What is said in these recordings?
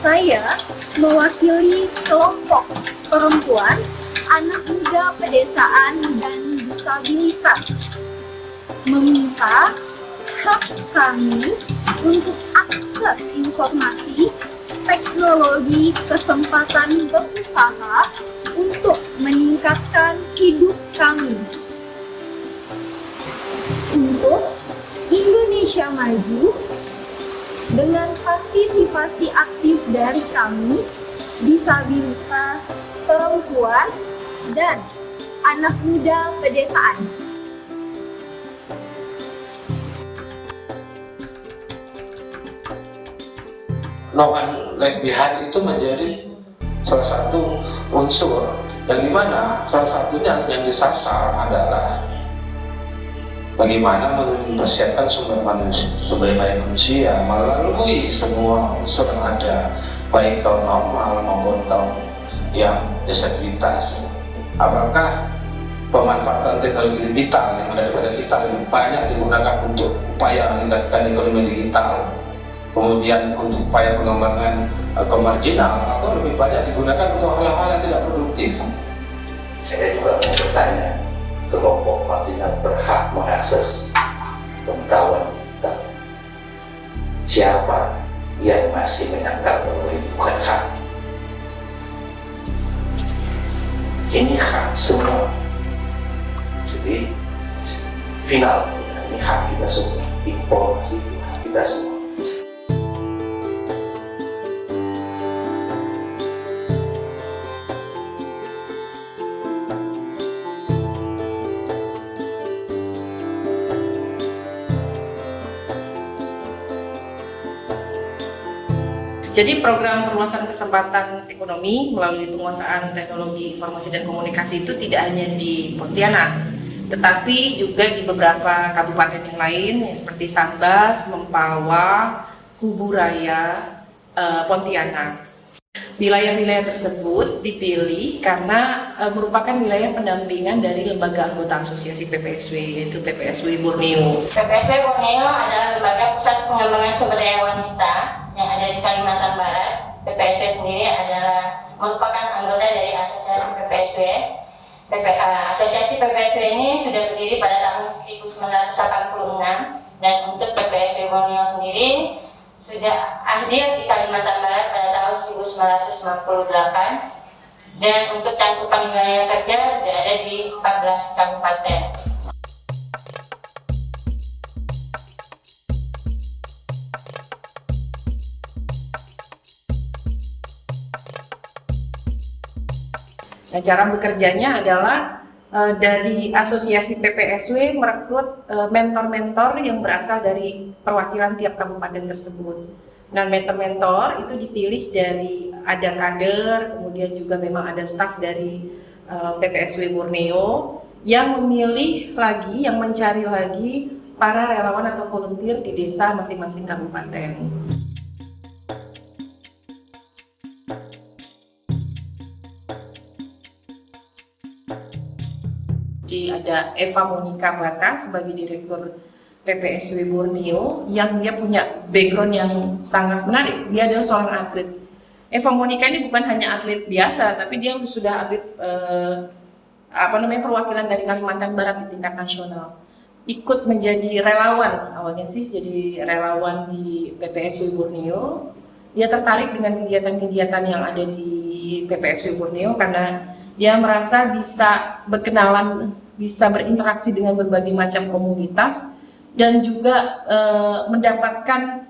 Saya mewakili kelompok perempuan, anak muda pedesaan dan disabilitas meminta hak kami untuk akses informasi, teknologi, kesempatan berusaha untuk meningkatkan hidup kami. Untuk Indonesia Maju, dengan partisipasi aktif dari kami, disabilitas, perempuan, dan anak muda pedesaan. No one left behind itu menjadi salah satu unsur yang dimana salah satunya yang disasar adalah bagaimana mempersiapkan sumber daya manusia melalui semua unsur yang ada, baik kaum normal maupun kaum yang disabilitas. Apakah pemanfaatan teknologi digital yang ada pada kita lebih banyak digunakan untuk upaya meningkatkan ekonomi digital, kemudian untuk upaya pengembangan komarginal, atau lebih banyak digunakan untuk hal-hal yang tidak produktif? Saya juga mau bertanya, kelompok marginal berhak mengakses pengetahuan digital. Siapa yang masih menyangkal bahwa ini bukan hak? Ini hak semua. Jadi final, ini hak kita semua. Informasi itu hak kita semua. Jadi program perluasan kesempatan ekonomi melalui penguasaan teknologi informasi dan komunikasi itu tidak hanya di Pontianak, tetapi juga di beberapa kabupaten yang lain seperti Sambas, Mempawah, Kuburaya, Pontianak. Wilayah-wilayah tersebut dipilih karena merupakan wilayah pendampingan dari lembaga anggota asosiasi PPSW, yaitu PPSW Borneo. PPSW Borneo adalah lembaga pusat pengembangan sumber daya wanita yang ada di Kalimantan Barat. PPSW sendiri adalah merupakan anggota dari asosiasi PPSW. Asosiasi PPSW ini sudah berdiri pada tahun 1986, dan untuk PPSW Borneo sendiri sudah hadir di Kalimantan Barat pada tahun 1998, dan untuk cakupan wilayah kerja sudah ada di 14 kabupaten. Nah, cara bekerjanya adalah dari asosiasi PPSW merekrut mentor-mentor yang berasal dari perwakilan tiap kabupaten tersebut. Nah, mentor-mentor itu dipilih dari ada kader, kemudian juga memang ada staf dari PPSW Borneo yang memilih lagi, yang mencari lagi para relawan atau volunteer di desa masing-masing kabupaten. Ada Eva Monica Bata sebagai direktur PPSW Borneo yang dia punya background yang sangat menarik. Dia adalah seorang atlet. Eva Monica ini bukan hanya atlet biasa, tapi dia sudah atlet perwakilan dari Kalimantan Barat di tingkat nasional. Ikut menjadi relawan, awalnya sih jadi relawan di PPSW Borneo. Dia tertarik dengan kegiatan-kegiatan yang ada di PPSW Borneo karena dia merasa bisa berkenalan, bisa berinteraksi dengan berbagai macam komunitas, dan juga mendapatkan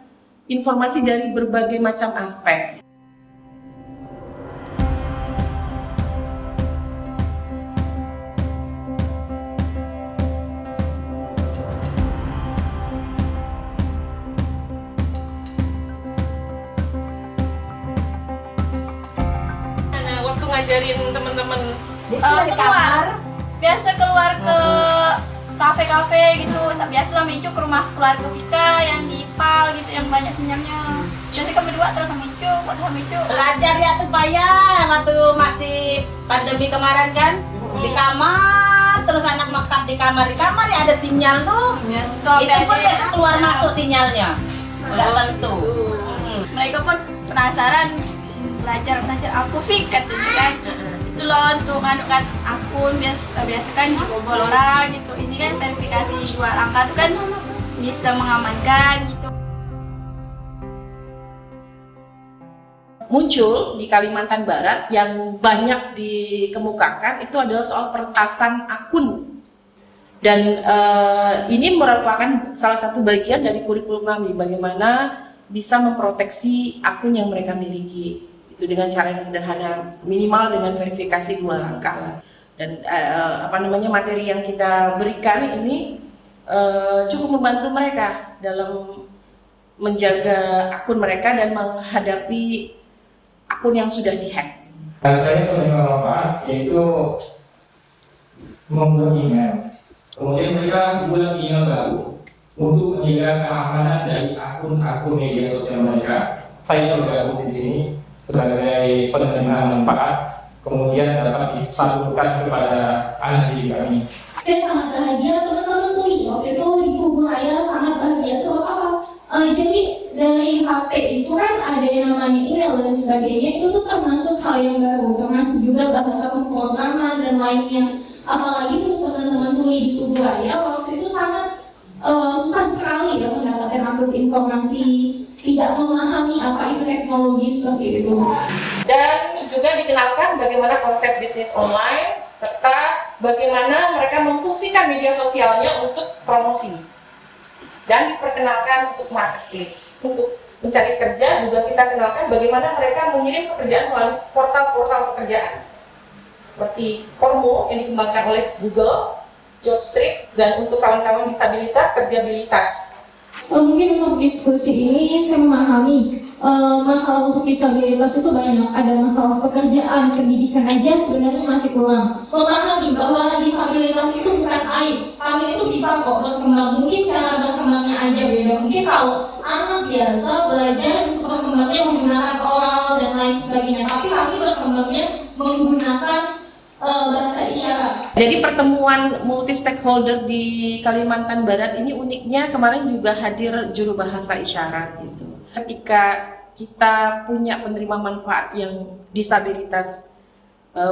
informasi dari berbagai macam aspek. Nah, waktu ngajarin teman-teman keluar ke kafe-kafe gitu, biasa sama Icu ke rumah keluarga Vika yang di Ipal gitu, yang banyak sinyalnya. Jadi kami berdua terus sama Icu, belajar ya tuh payah, waktu masih pandemi kemarin kan, di kamar, terus anak maktab di kamar ya ada sinyal tuh. Itu pun biasa keluar masuk sinyalnya, nggak tentu. mereka pun penasaran belajar apa Fik katanya kan. Itu loh untuk kan akun biasa kan dibobol orang gitu. Ini kan verifikasi 2 angka itu kan bisa mengamankan gitu. Muncul di Kalimantan Barat yang banyak dikemukakan itu adalah soal peretasan akun, dan ini merupakan salah satu bagian dari kurikulum kami, bagaimana bisa memproteksi akun yang mereka miliki itu dengan cara yang sederhana, minimal dengan verifikasi 2 langkah. Dan materi yang kita berikan ini cukup membantu mereka dalam menjaga akun mereka dan menghadapi akun yang sudah dihack. Saya menerima manfaat yaitu membuat email. Kemudian mereka membuat email baru untuk menjaga keamanan dari akun-akun media sosial mereka. Saya bergabung di sini sebagai penerima manfaat, kemudian dapat disalurkan kepada anak didik kami. Saya sangat bahagia, teman-teman tuli waktu itu di Kubu Raya sangat bahagia. Sebab apa? Jadi dari HP itu kan ada yang namanya email dan sebagainya, itu tuh termasuk hal yang baru, termasuk juga bahasa pemrograman dan lainnya. Apalagi untuk teman-teman tuli di Kubu Raya waktu itu sangat susah sekali ya mendapatkan akses informasi, tidak memahami apa itu teknologi seperti itu. Dan juga dikenalkan bagaimana konsep bisnis online serta bagaimana mereka memfungsikan media sosialnya untuk promosi. Dan diperkenalkan untuk marketplace. Untuk mencari kerja juga kita kenalkan bagaimana mereka mengirim pekerjaan melalui portal-portal pekerjaan seperti Kormo yang dikembangkan oleh Google, Jobstreet, dan untuk kawan-kawan disabilitas, kerjabilitas. Mungkin untuk diskusi ini saya memahami masalah untuk disabilitas itu banyak. Ada masalah pekerjaan, pendidikan aja sebenarnya masih kurang. Memahami bahwa disabilitas itu bukan aib. Kami itu bisa kok berkembang. Mungkin cara berkembangnya aja beda. Mungkin kalau anak biasa belajar untuk berkembangnya menggunakan oral dan lain sebagainya. Tapi kami berkembangnya menggunakan bahasa isyarat. Jadi pertemuan multi stakeholder di Kalimantan Barat ini uniknya kemarin juga hadir juru bahasa isyarat gitu. Ketika kita punya penerima manfaat yang disabilitas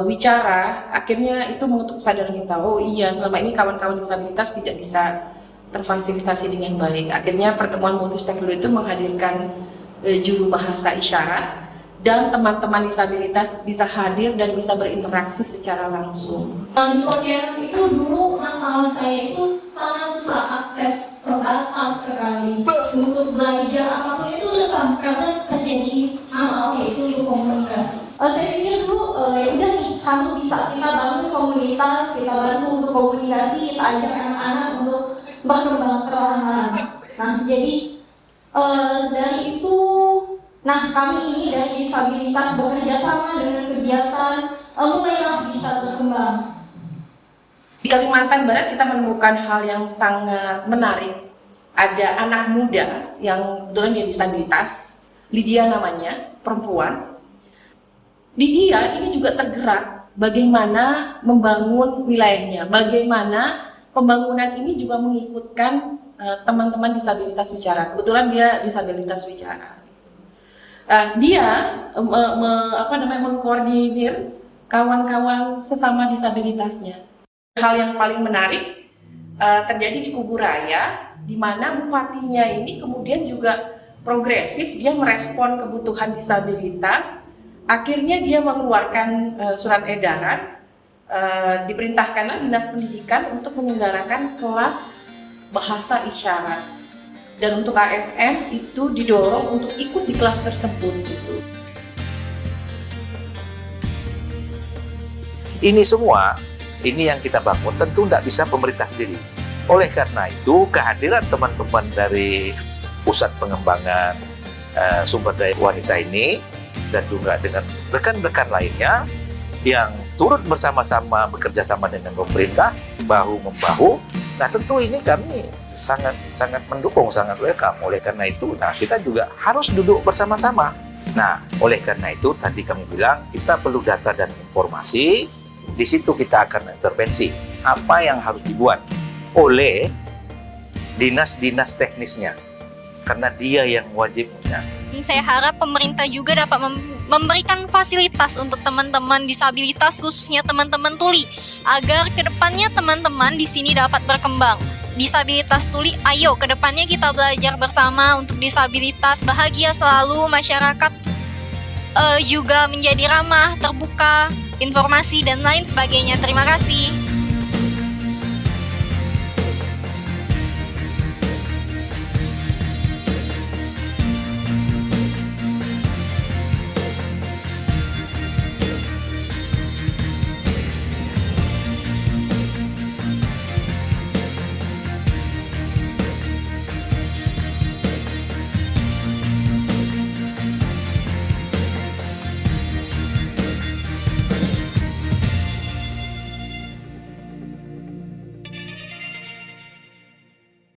wicara, akhirnya itu mengutuk kesadaran kita. Oh iya, selama ini kawan-kawan disabilitas tidak bisa terfasilitasi dengan baik. Akhirnya pertemuan multi stakeholder itu menghadirkan juru bahasa isyarat, dan teman-teman disabilitas bisa hadir dan bisa berinteraksi secara langsung. Di Pontianak itu dulu masalah saya itu sangat susah, akses terbatas sekali. Untuk belajar apapun itu susah karena terjadi masalah itu untuk komunikasi. Saya pikir dulu ya udah nih, harus bisa kita bangun komunitas, kita bantu untuk komunikasi, kita ajak anak-anak untuk berkembang perlahan-lahan. Nah jadi dari itu, nah kami ini dari disabilitas bekerja sama dengan kegiatan mulailah bisa berkembang. Di Kalimantan Barat kita menemukan hal yang sangat menarik. Ada anak muda yang kebetulan dia disabilitas, Lydia namanya, perempuan. Lydia ini juga tergerak bagaimana membangun wilayahnya, bagaimana pembangunan ini juga mengikutkan teman-teman disabilitas bicara. Kebetulan dia disabilitas bicara. Dia mengkoordinir kawan-kawan sesama disabilitasnya. Hal yang paling menarik terjadi di Kubu Raya, di mana bupatinya ini kemudian juga progresif, dia merespon kebutuhan disabilitas. Akhirnya dia mengeluarkan surat edaran, diperintahkanlah Dinas Pendidikan untuk menyelenggarakan kelas bahasa isyarat. Dan untuk ASN itu didorong untuk ikut di kelas tersebut. Gitu. Ini semua, ini yang kita bangun tentu tidak bisa pemerintah sendiri. Oleh karena itu, kehadiran teman-teman dari Pusat Pengembangan Sumber Daya Wanita ini, dan juga dengan rekan-rekan lainnya yang turut bersama-sama bekerja sama dengan pemerintah, bahu-membahu. Nah tentu ini kami sangat mendukung, sangat welcome. Oleh karena itu, nah kita juga harus duduk bersama-sama. Nah, oleh karena itu tadi kami bilang kita perlu data dan informasi. Di situ kita akan intervensi apa yang harus dibuat oleh dinas-dinas teknisnya, karena dia yang wajib punya. Dan saya harap pemerintah juga dapat memberikan fasilitas untuk teman-teman disabilitas, khususnya teman-teman tuli, agar kedepannya teman-teman di sini dapat berkembang. Disabilitas tuli, ayo kedepannya kita belajar bersama untuk disabilitas, bahagia selalu, masyarakat juga menjadi ramah, terbuka, informasi dan lain sebagainya. Terima kasih.